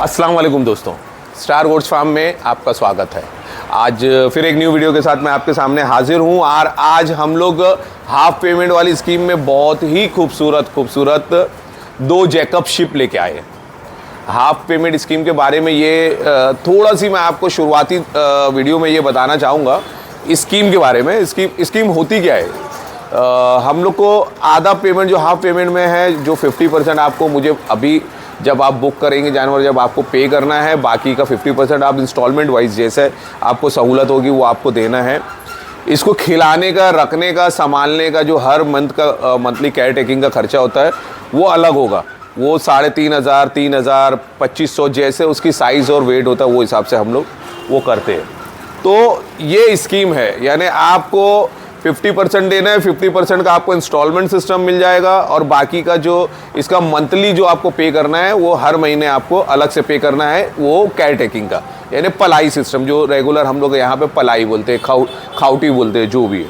अस्सलाम वालेकुम दोस्तों, स्टार गोट्स फार्म में आपका स्वागत है। आज फिर एक न्यू वीडियो के साथ मैं आपके सामने हाजिर हूं और आज हम लोग हाफ पेमेंट वाली स्कीम में बहुत ही खूबसूरत दो जैकब शिप लेके आए हैं। हाफ पेमेंट स्कीम के बारे में ये थोड़ा सी मैं आपको शुरुआती वीडियो में ये बताना चाहूँगा स्कीम के बारे में। स्कीम होती क्या है, हम लोग को आधा पेमेंट जो हाफ पेमेंट में है, जो 50% आपको मुझे अभी जब आप बुक करेंगे जानवर, जब आपको पे करना है, बाकी का 50% आप इंस्टॉलमेंट वाइज जैसे आपको सहूलत होगी वो आपको देना है। इसको खिलाने का, रखने का, संभालने का जो हर मंथ का मंथली केयर टेकिंग का खर्चा होता है वो अलग होगा। वो 3,500, 3,000, 2,500 जैसे उसकी साइज़ और वेट होता है वो हिसाब से हम लोग वो करते हैं। तो ये स्कीम है, यानी आपको 50% देना है, 50% का आपको इंस्टॉलमेंट सिस्टम मिल जाएगा और बाकी का जो इसका मंथली जो आपको पे करना है वो हर महीने आपको अलग से पे करना है, वो केयर टेकिंग का, यानी पलाई सिस्टम जो रेगुलर हम लोग यहाँ पे पलाई बोलते हैं, खाउटी बोलते हैं, जो भी है।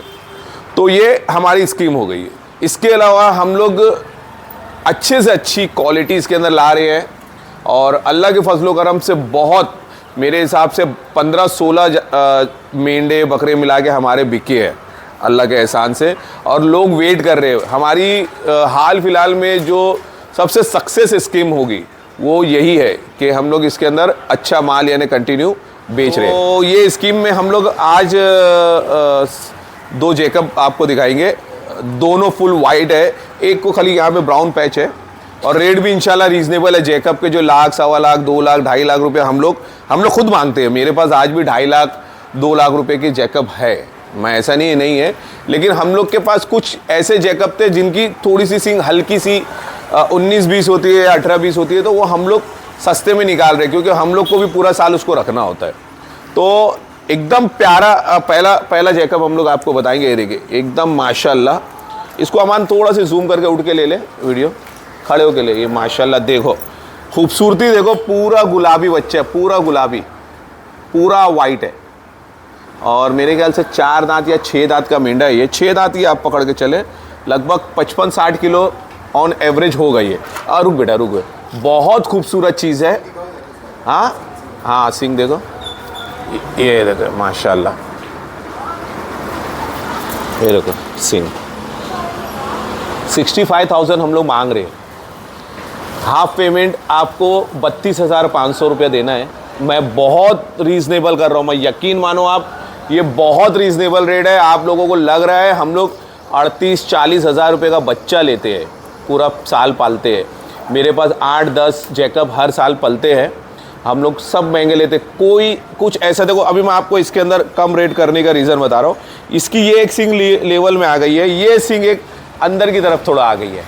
तो ये हमारी स्कीम हो गई है। इसके अलावा हम लोग अच्छे से अच्छी क्वालिटी इसके अंदर ला रहे हैं और अल्लाह के फजलो करम से बहुत, मेरे हिसाब से 15-16 मेंढे बकरे मिला के हमारे बिके हैं अल्लाह के एहसान से, और लोग वेट कर रहे हैं। हमारी हाल फिलहाल में जो सबसे सक्सेस स्कीम होगी वो यही है कि हम लोग इसके अंदर अच्छा माल यानी कंटिन्यू बेच रहे हैं। तो ये स्कीम में हम लोग आज 2 जैकब आपको दिखाएंगे। दोनों फुल वाइट है, एक को खाली यहाँ पे ब्राउन पैच है और रेट भी इंशाल्लाह रीजनेबल है। जैकब के जो 1,00,000, 1,25,00,000, 2,00,000, 2,50,000 रुपये हम लोग खुद मांगते हैं। मेरे पास आज भी 2,50,000, 2,00,000 रुपये की जैकब है, मैं ऐसा नहीं है, लेकिन हम लोग के पास कुछ ऐसे जैकब थे जिनकी थोड़ी सी सींग हल्की सी 19-20 होती है या 18-20 होती है, तो वो हम लोग सस्ते में निकाल रहे हैं क्योंकि हम लोग को भी पूरा साल उसको रखना होता है। तो एकदम प्यारा पहला जैकब हम लोग आपको बताएंगे। ये देखिए एकदम माशाल्लाह। इसको अमान थोड़ा सा जूम करके उठ के ले ले वीडियो, खड़े होके ले। ये माशाल्लाह देखो खूबसूरती, देखो पूरा गुलाबी बच्चा है, पूरा गुलाबी, पूरा वाइट है और मेरे ख्याल से 4 दांत या 6 दांत का मेंढा है ये। 6 दांत ही आप पकड़ के चले, लगभग 55-60 किलो ऑन एवरेज होगा ये। रुक बेटा रुक, बहुत खूबसूरत चीज़ है। हाँ सिंग देखो, ये देखो माशाल्लाह, ये देखो सिंग। 65,000 हम लोग मांग रहे हैं। हाफ पेमेंट आपको 32,500 रुपया देना है। मैं बहुत रीज़नेबल कर रहा हूँ, मैं यकीन मानो आप, ये बहुत रीज़नेबल रेट है। आप लोगों को लग रहा है हम लोग 38-40 हज़ार रुपये का बच्चा लेते हैं, पूरा साल पालते हैं। मेरे पास 8-10 जैकब हर साल पलते हैं हम लोग, सब महंगे लेते। कोई कुछ ऐसा देखो, अभी मैं आपको इसके अंदर कम रेट करने का रीज़न बता रहा हूँ। इसकी ये एक सिंग लेवल में आ गई है, ये सिंग एक अंदर की तरफ थोड़ा आ गई है।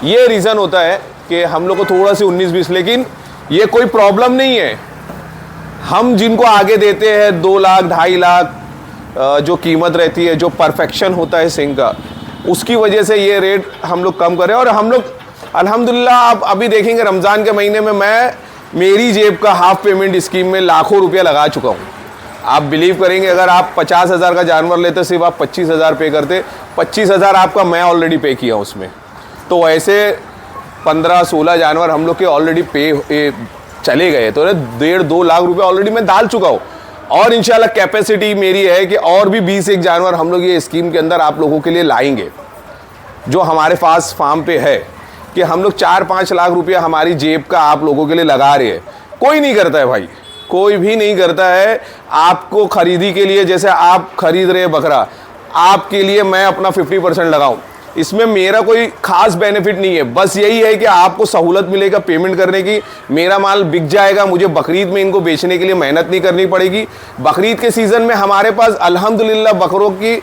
ये रीज़न होता है कि हम लोग को थोड़ा सी 19-20, लेकिन ये कोई प्रॉब्लम नहीं है। हम जिनको आगे देते हैं 2,00,000, 2,50,000 जो कीमत रहती है, जो परफेक्शन होता है सिंग का, उसकी वजह से ये रेट हम लोग कम करें। और हम लोग अल्हम्दुलिल्लाह, आप अभी देखेंगे रमज़ान के महीने में मैं मेरी जेब का हाफ पेमेंट स्कीम में लाखों रुपया लगा चुका हूँ। आप बिलीव करेंगे, अगर आप 50,000 का जानवर लेते सिर्फ आप 25,000 पे करते, 25,000 आपका मैं ऑलरेडी पे किया उसमें। तो ऐसे 15-16 जानवर हम लोग के ऑलरेडी पे चले गए, तो 1.5-2 लाख रुपए ऑलरेडी मैं डाल चुका हूँ। और इंशाल्लाह कैपेसिटी मेरी है कि और भी 20 जानवर हम लोग ये स्कीम के अंदर आप लोगों के लिए लाएंगे। जो हमारे पास फार्म पे है कि हम लोग 4-5 लाख रुपया हमारी जेब का आप लोगों के लिए लगा रहे हैं। कोई नहीं करता है भाई, कोई भी नहीं करता है। आपको खरीदी के लिए, जैसे आप खरीद रहे हैं बकरा, आपके लिए मैं अपना 50% लगाऊं, इसमें मेरा कोई खास बेनिफिट नहीं है। बस यही है कि आपको सहूलत मिलेगा पेमेंट करने की, मेरा माल बिक जाएगा, मुझे बकरीद में इनको बेचने के लिए मेहनत नहीं करनी पड़ेगी। बकरीद के सीज़न में हमारे पास अल्हम्दुलिल्लाह बकरों की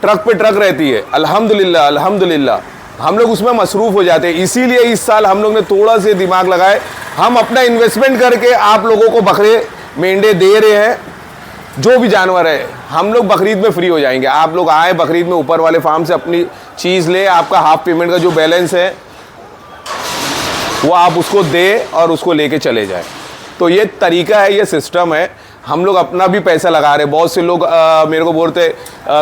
ट्रक पे ट्रक रहती है, अल्हम्दुलिल्लाह हम लोग उसमें मसरूफ़ हो जाते हैं। इसीलिए इस साल हम लोग ने थोड़ा से दिमाग लगाए, हम अपना इन्वेस्टमेंट करके आप लोगों को बकरे मेंढे दे रहे हैं। जो भी जानवर है हम लोग बकरीद में फ्री हो जाएंगे। आप लोग आए बकरीद में ऊपर वाले फार्म से अपनी चीज़ ले, आपका हाफ पेमेंट का जो बैलेंस है वो आप उसको दे और उसको लेके चले जाए। तो ये तरीका है, ये सिस्टम है। हम लोग अपना भी पैसा लगा रहे हैं। बहुत से लोग मेरे को बोलते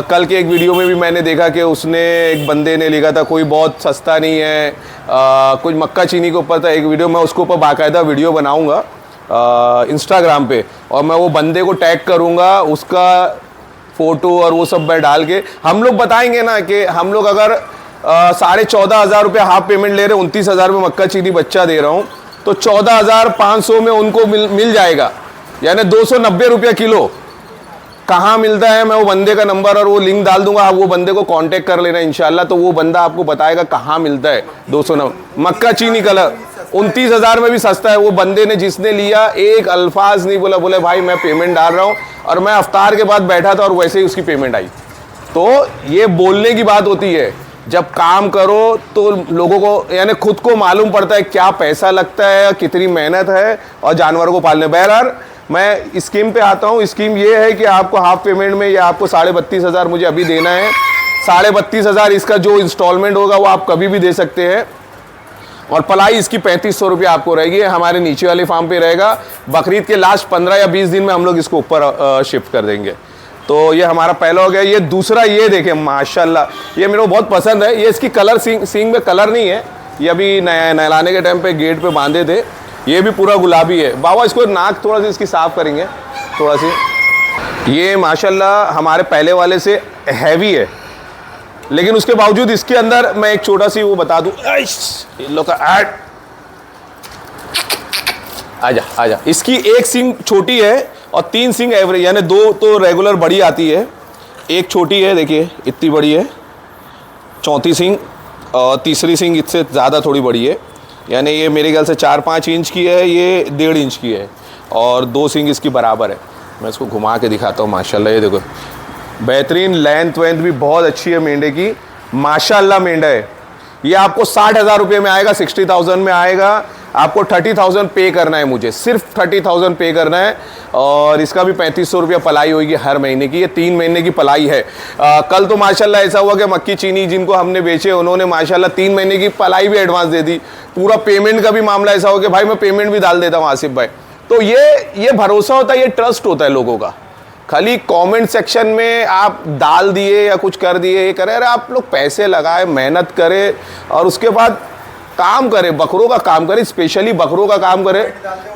कल के एक वीडियो में भी मैंने देखा कि उसने एक बंदे ने लिखा था कोई बहुत सस्ता नहीं है, कुछ मक्का चीनी के ऊपर था एक वीडियो, मैं उसके ऊपर बाकायदा वीडियो बनाऊंगा इंस्टाग्राम पे और मैं वो बंदे को टैग करूंगा, उसका फ़ोटो और वो सब मैं डाल के हम लोग बताएंगे ना कि हम लोग अगर 14,500 रुपये हाफ पेमेंट ले रहे हैं, 29,000 में मक्का चीनी बच्चा दे रहा हूँ, तो 14,500 में उनको मिल जाएगा, यानी 290 रुपये किलो। कहाँ मिलता है मैं वो बंदे का नंबर और वो लिंक डाल दूंगा, आप वो बंदे को कांटेक्ट कर लेना इंशाल्लाह, तो वो बंदा आपको बताएगा कहाँ मिलता है 290 मक्का चीनी कलर। 29,000 में भी सस्ता है। वो बंदे ने जिसने लिया एक अल्फाज नहीं बोला, बोले भाई मैं पेमेंट डाल रहा हूँ, और मैं अफ्तार के बाद बैठा था और वैसे ही उसकी पेमेंट आई। तो ये बोलने की बात होती है, जब काम करो तो लोगों को यानी खुद को मालूम पड़ता है क्या पैसा लगता है, कितनी मेहनत है और जानवरों को पालने। बहरहाल मैं स्कीम पे आता हूँ। स्कीम ये है कि आपको हाफ पेमेंट में या आपको 32,500 मुझे अभी देना है, 32,500 इसका जो इंस्टॉलमेंट होगा वो आप कभी भी दे सकते हैं, और पलाई इसकी 3500 रुपये आपको रहेगी, हमारे नीचे वाले फार्म पे रहेगा। बकरीद के लास्ट 15 या 20 दिन में हम लोग इसको ऊपर शिफ्ट कर देंगे। तो ये हमारा पहला हो गया। ये दूसरा, ये देखें माशाल्लाह, ये मेरे को बहुत पसंद है। ये इसकी कलर सींग में कलर नहीं है, ये अभी नहलाने के टाइम पे गेट पे बांधे थे। ये भी पूरा गुलाबी है। बाबा इसको नाक थोड़ा सा इसकी साफ करेंगे थोड़ा सी। ये माशाल्लाह हमारे पहले वाले से हैवी है, लेकिन उसके बावजूद इसके अंदर मैं एक छोटा सी वो बता दूं, आजा आजा, इसकी एक सींग छोटी है और 3 सींग एवरेज, यानी 2 तो रेगुलर बड़ी आती है, एक छोटी है, देखिए इतनी बड़ी है, चौथी सींग, और तीसरी सींग इससे ज़्यादा थोड़ी बड़ी है, यानी ये मेरे ख्याल से 4-5 इंच की है, ये 1.5 इंच की है, और 2 सींग इसकी बराबर है। मैं इसको घुमा के दिखाता हूँ। माशाल्लाह ये देखो, बेहतरीन लेंथ वेंथ भी बहुत अच्छी है मेंढे की, माशाल्लाह मेंढा है। ये आपको 60,000 रुपये में आएगा, 60,000 में आएगा। आपको 30,000 पे करना है, मुझे सिर्फ 30,000 पे करना है, और इसका भी 3500 रुपया पलाई होगी हर महीने की। ये 3 महीने की पलाई है। कल तो माशाल्लाह ऐसा हुआ कि मक्की चीनी जिनको हमने बेचे उन्होंने माशाल्लाह 3 महीने की पलाई भी एडवांस दे दी। पूरा पेमेंट का भी मामला ऐसा हो कि भाई मैं पेमेंट भी डाल देता हूँ आसिफ भाई। तो ये भरोसा होता है, ये ट्रस्ट होता है लोगों का। खाली कमेंट सेक्शन में आप डाल दिए या कुछ कर दिए, ये करे, अरे आप लोग पैसे लगाए, मेहनत करें और उसके बाद काम करें, बकरों का काम करें, स्पेशली बकरों का काम करें।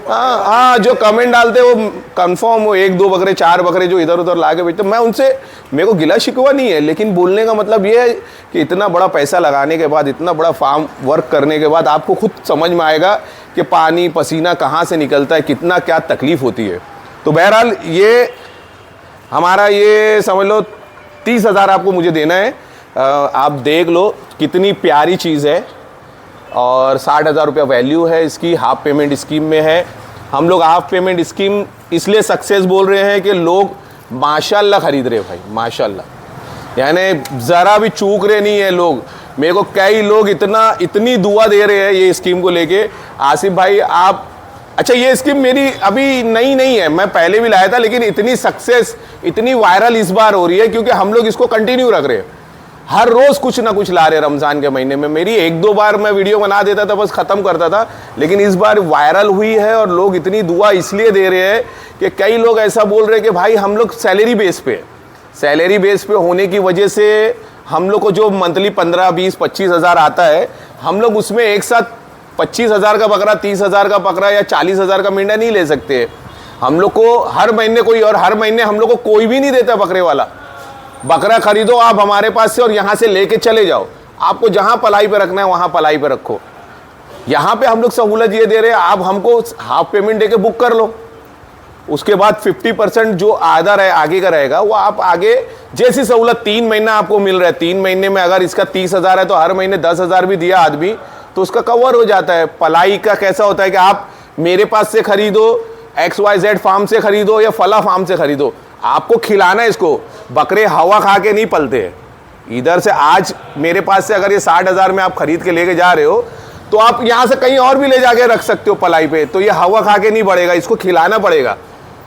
हाँ, जो कमेंट डालते हैं वो कंफर्म हो, 1-2 बकरे 4 बकरे जो इधर उधर ला के बेचते, मैं उनसे, मेरे को गिला शिकवा नहीं है, लेकिन बोलने का मतलब ये है कि इतना बड़ा पैसा लगाने के बाद, इतना बड़ा फार्म वर्क करने के बाद आपको खुद समझ में आएगा कि पानी पसीना कहाँ से निकलता है, कितना क्या तकलीफ होती है। तो बहरहाल ये हमारा, ये समझ लो 30,000 आपको मुझे देना है। आप देख लो कितनी प्यारी चीज़ है, और 60,000 रुपया वैल्यू है इसकी, हाफ पेमेंट स्कीम में है। हम लोग हाफ पेमेंट स्कीम इसलिए सक्सेस बोल रहे हैं कि लोग माशाल्लाह ख़रीद रहे भाई, माशाल्लाह, यानी ज़रा भी चूक रहे नहीं है लोग। मेरे को कई लोग इतनी दुआ दे रहे हैं ये स्कीम को लेके, आसिफ भाई आप, अच्छा ये स्कीम मेरी अभी नई नहीं है, मैं पहले भी लाया था, लेकिन इतनी सक्सेस, इतनी वायरल इस बार हो रही है क्योंकि हम लोग इसको कंटिन्यू रख रहे हैं। हर रोज़ कुछ ना कुछ ला रहे हैं रमज़ान के महीने में। मेरी 1-2 बार मैं वीडियो बना देता था, बस ख़त्म करता था, लेकिन इस बार वायरल हुई है और लोग इतनी दुआ इसलिए दे रहे हैं कि कई लोग ऐसा बोल रहे हैं कि भाई हम लोग सैलरी बेस पे होने की वजह से हम लोग को जो मंथली 15, 20, 25 हज़ार आता है, हम लोग उसमें एक साथ 25,000 का बकरा, 30,000 का बकरा या 40,000 का मेंढा नहीं ले सकते। हम लोग को हर महीने कोई, और हर महीने हम लोग को कोई भी नहीं देता बकरे वाला। बकरा खरीदो आप हमारे पास से और यहाँ से लेके चले जाओ, आपको जहाँ पलाई पे रखना है वहाँ पलाई पे रखो। यहाँ पे हम लोग सहूलत ये दे रहे हैं, आप हमको हाफ पेमेंट दे के बुक कर लो, उसके बाद 50% जो आधा आगे का रहेगा वो आप आगे, जैसी सहूलत 3 महीना आपको मिल रहा है, 3 महीने में अगर इसका 30,000 है तो हर महीने 10,000 भी दिया आदमी तो उसका कवर हो जाता है। पलाई का कैसा होता है कि आप मेरे पास से खरीदो, XYZ फार्म से खरीदो या फला फार्म से खरीदो, आपको खिलाना है इसको। बकरे हवा खा के नहीं पलते हैं। इधर से आज मेरे पास से अगर ये 60,000 में आप खरीद के लेके जा रहे हो तो आप यहाँ से कहीं और भी ले जाके रख सकते हो पलाई पे, तो ये हवा खा के नहीं बढ़ेगा, इसको खिलाना पड़ेगा,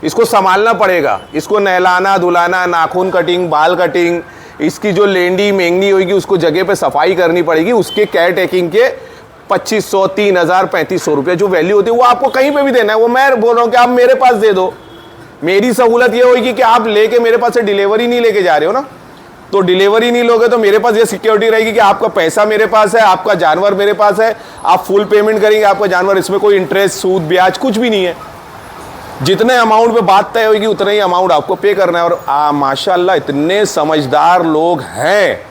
इसको संभालना पड़ेगा, इसको नहलाना धुलाना, नाखून कटिंग, बाल कटिंग, इसकी जो लेंडी मेंगनी होगी उसको जगह पे सफाई करनी पड़ेगी। उसके केयर टेकिंग के 2,500, 3,000, 3,500 रुपये जो वैल्यू होती है वो आपको कहीं पे भी देना है। वो मैं बोल रहा हूँ कि आप मेरे पास दे दो, मेरी सहूलत ये होगी कि आप लेके मेरे पास से डिलीवरी नहीं लेके जा रहे हो ना, तो डिलीवरी नहीं लोगे तो मेरे पास ये सिक्योरिटी रहेगी कि आपका पैसा मेरे पास है, आपका जानवर मेरे पास है, आप फुल पेमेंट करेंगे आपका जानवर, इसमें कोई इंटरेस्ट सूद ब्याज कुछ भी नहीं है। जितने अमाउंट पे बात तय होगी उतना ही अमाउंट आपको पे करना है। और माशाल्लाह इतने समझदार लोग हैं,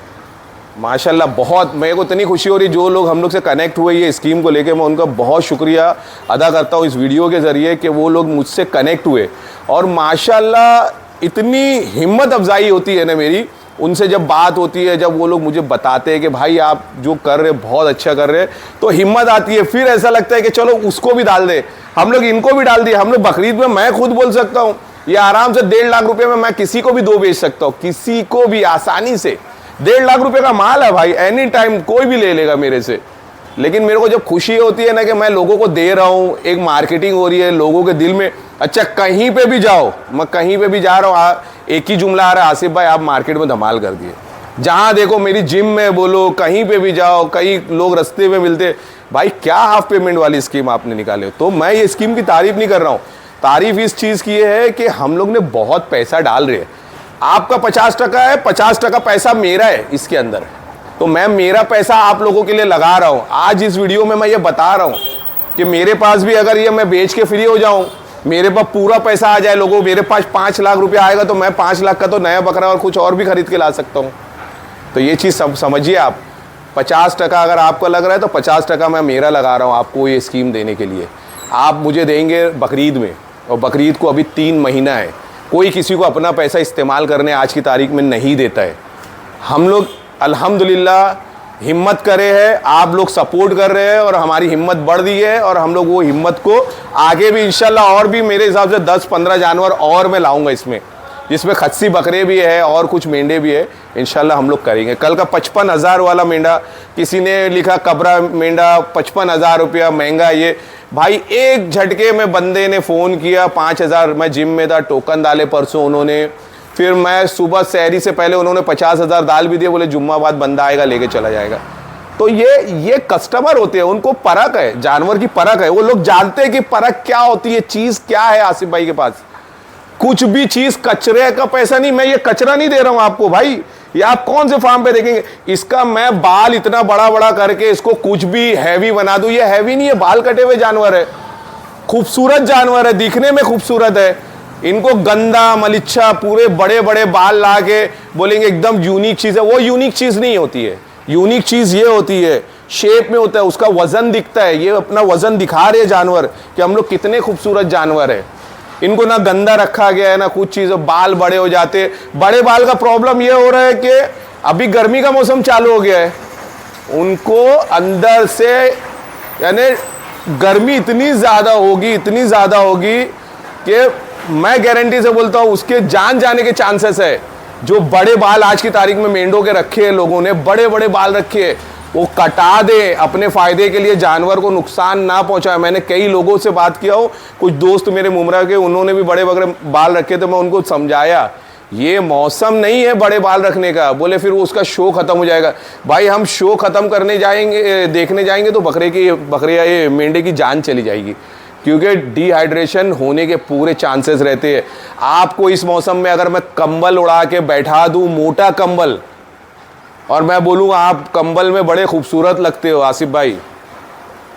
माशाल्लाह बहुत, मेरे को इतनी खुशी हो रही, जो लोग हम लोग से कनेक्ट हुए ये स्कीम को लेके, मैं उनका बहुत शुक्रिया अदा करता हूँ इस वीडियो के ज़रिए कि वो लोग मुझसे कनेक्ट हुए। और माशाल्लाह इतनी हिम्मत अफजाई होती है ना मेरी उनसे जब बात होती है, जब वो लोग मुझे बताते हैं कि भाई आप जो कर रहे बहुत अच्छा कर रहे हैं, तो हिम्मत आती है। फिर ऐसा लगता है कि चलो उसको भी डाल दे, हम लोग इनको भी डाल दिए। हम लोग बकरीद में मैं खुद बोल सकता हूँ ये आराम से 1.5 लाख रुपए में मैं किसी को भी 2 बेच सकता हूँ, किसी को भी आसानी से। 1.5 लाख रुपए का माल है भाई, एनी टाइम कोई भी ले लेगा मेरे से। लेकिन मेरे को जब खुशी होती है ना कि मैं लोगों को दे रहा हूँ, एक मार्केटिंग हो रही है लोगों के दिल में। अच्छा कहीं पे भी जाओ, मैं कहीं पे भी जा रहा हूँ, एक ही जुमला आ रहा है, आसिफ भाई आप मार्केट में धमाल कर दिए। जहाँ देखो मेरी जिम में बोलो, कहीं पे भी जाओ, कई लोग रास्ते में मिलते, भाई क्या हाफ पेमेंट वाली स्कीम आपने निकाले। तो मैं ये स्कीम की तारीफ नहीं कर रहा हूँ, तारीफ इस चीज़ की है कि हम लोग ने बहुत पैसा डाल रहे हैं। आपका 50% है, 50% पैसा मेरा है इसके अंदर, तो मैं मेरा पैसा आप लोगों के लिए लगा रहा हूँ। आज इस वीडियो में मैं ये बता रहा हूँ कि मेरे पास भी अगर ये मैं बेच के फ्री हो जाऊँ, मेरे पास पूरा पैसा आ जाए लोगों, मेरे पास 5 लाख रुपया आएगा तो मैं 5 लाख का तो नया बकरा और कुछ और भी खरीद के ला सकता हूँ। तो ये चीज़ सब समझिए आप। 50% अगर आपको लग रहा है तो 50% मैं मेरा लगा रहा हूँ आपको ये स्कीम देने के लिए। आप मुझे देंगे बकरीद में, और बकरीद को अभी 3 महीना है। कोई किसी को अपना पैसा इस्तेमाल करने आज की तारीख में नहीं देता है। हम लोग अल्हम्दुलिल्लाह हिम्मत करे हैं, आप लोग सपोर्ट कर रहे हैं और हमारी हिम्मत बढ़ रही है, और हम लोग वो हिम्मत को आगे भी इंशाल्लाह और भी मेरे हिसाब से 10-15 जानवर और मैं लाऊंगा इसमें, जिसमें खस्सी बकरे भी है और कुछ मेंढे भी है। इंशाल्लाह हम लोग करेंगे। कल का 55,000 वाला मेंढा, किसी ने लिखा कबरा मेंढा 55,000 रुपया महंगा, ये भाई एक झटके में बंदे ने फ़ोन किया 5,000, मैं जिम में था, टोकन डाले परसों उन्होंने, फिर मैं सुबह सहरी से पहले उन्होंने 50,000 डाल भी दिए, बोले जुम्मा बाद बंदा आएगा लेके चला जाएगा। तो ये कस्टमर होते हैं, उनको परख है, जानवर की परख है, वो लोग जानते हैं कि परख क्या होती है, चीज़ क्या है। आसिफ भाई के पास कुछ भी चीज़ कचरे का पैसा नहीं, मैं ये कचरा नहीं दे रहा हूँ आपको भाई। ये आप कौन से फार्म पे देखेंगे, इसका मैं बाल इतना बड़ा बड़ा करके इसको कुछ भी हैवी बना दूं, ये हैवी नहीं है, बाल कटे हुए जानवर है, खूबसूरत जानवर है, दिखने में खूबसूरत है। इनको गंदा मलिच्छा पूरे बड़े बड़े बाल ला के बोलेंगे एकदम यूनिक चीज़ है, वो यूनिक चीज़ नहीं होती है। यूनिक चीज़ ये होती है शेप में होता है, उसका वजन दिखता है, ये अपना वजन दिखा रहे जानवर कि हम लोग कितने खूबसूरत जानवर है। इनको ना गंदा रखा गया है ना कुछ चीज़, बाल बड़े हो जाते। बड़े बाल का प्रॉब्लम ये हो रहा है कि अभी गर्मी का मौसम चालू हो गया है, उनको अंदर से यानी गर्मी इतनी ज़्यादा होगी कि मैं गारंटी से बोलता हूँ उसके जान जाने के चांसेस है। जो बड़े बाल आज की तारीख में मेंढों के रखे हैं, लोगों ने बड़े बड़े बाल रखे हैं, वो कटा दे अपने फ़ायदे के लिए, जानवर को नुकसान ना पहुंचाए। मैंने कई लोगों से बात किया हो, कुछ दोस्त मेरे मुमरा के, उन्होंने भी बड़े बड़े बाल रखे थे, मैं उनको समझाया ये मौसम नहीं है बड़े बाल रखने का। बोले फिर उसका शो ख़त्म हो जाएगा। भाई हम शो ख़त्म करने जाएंगे, देखने जाएंगे तो बकरे या ये मेंढे की जान चली जाएगी, क्योंकि डिहाइड्रेशन होने के पूरे चांसेस रहते हैं। आपको इस मौसम में अगर मैं कंबल उड़ा के बैठा दूँ, मोटा कंबल, और मैं बोलूँ आप कंबल में बड़े खूबसूरत लगते हो आसिफ भाई,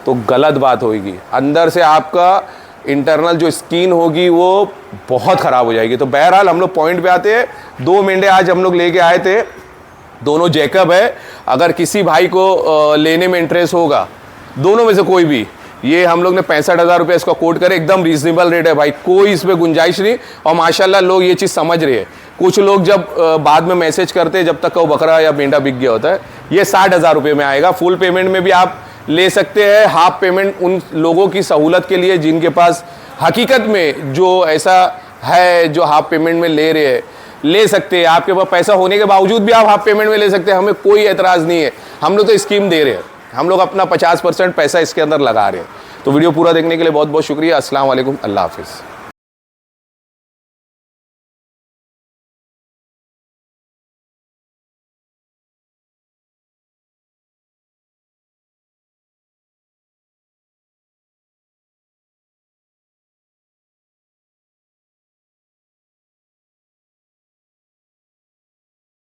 तो गलत बात होगी। अंदर से आपका इंटरनल जो स्किन होगी वो बहुत ख़राब हो जाएगी। तो बहरहाल हम लोग पॉइंट पे आते हैं। 2 मेंढे आज हम लोग लेके आए थे, दोनों जैकब है। अगर किसी भाई को लेने में इंटरेस्ट होगा, दोनों में से कोई भी, ये हम लोग ने 65,000 रुपये इसका कोट करे, एकदम रीजनेबल रेट है भाई, कोई इसमें गुंजाइश नहीं। और माशाल्लाह लोग ये चीज़ समझ रहे हैं। कुछ लोग जब बाद में मैसेज करते हैं, जब तक का वो बकरा या मेंढा बिक गया होता है, ये 60,000 रुपये में आएगा। फुल पेमेंट में भी आप ले सकते हैं, हाफ पेमेंट उन लोगों की सहूलत के लिए जिनके पास हकीकत में जो ऐसा है, जो हाफ पेमेंट में ले रहे हैं, ले सकते हैं। आपके पास पैसा होने के बावजूद भी आप हाफ पेमेंट में ले सकते हैं, हमें कोई एतराज़ नहीं है। हम लोग तो स्कीम दे रहे हैं, हम लोग अपना 50% पैसा इसके अंदर लगा रहे हैं। तो वीडियो पूरा देखने के लिए बहुत बहुत शुक्रिया। अस्सलाम वालेकुम, अल्लाह हाफिज़।